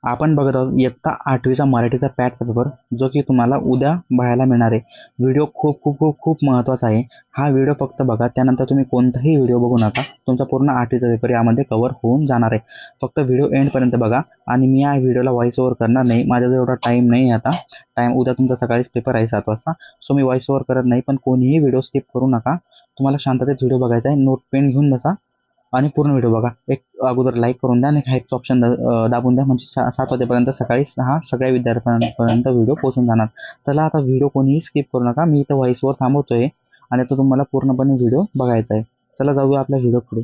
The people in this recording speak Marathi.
आपण बघत आहोत इयत्ता 8वीचा मराठीचा पॅटचा पेपर, जो की तुम्हाला उद्या पाहायला मिळणार आहे. व्हिडिओ खूप खूप खूप खूप महत्त्वाचा आहे. हा व्हिडिओ फक्त बघा, त्यानंतर तुम्ही कोणताही व्हिडिओ बघू नका. तुमचा पूर्ण 8वीचा पेपर यामध्ये कव्हर होऊन जाणार आहे. फक्त व्हिडिओ एंडपर्यंत बघा. आणि मी या व्हिडिओला व्हॉइस ओव्हर करणार नाही, माझ्याजवळ एवढा टाईम नाही आता. उद्या तुमचा सकाळीच पेपर आहे 7 वाजता, सो मी व्हॉइस ओव्हर करत नाही. पण कोणीही व्हिडिओ स्किप करू नका. तुम्हाला शांततेत व्हिडिओ बघायचा आहे. नोट पेन घेऊन बसा आणि पूर्ण व्हिडिओ बघा. एक अगोदर लाईक करून द्या आणि हाईपचं ऑप्शन दाबून द्या, म्हणजे 7 वाजेपर्यंत सकाळी हा सगळ्या विद्यार्थ्यांपर्यंत व्हिडिओ पोहोचून जाणार. चला आता व्हिडिओ कोणीही स्किप करू नका. मी इथं व्हॉइसवर थांबवतोय आणि आता तुम्हाला पूर्णपणे व्हिडिओ बघायचा आहे. चला जाऊया आपल्या व्हिडिओ पुढे.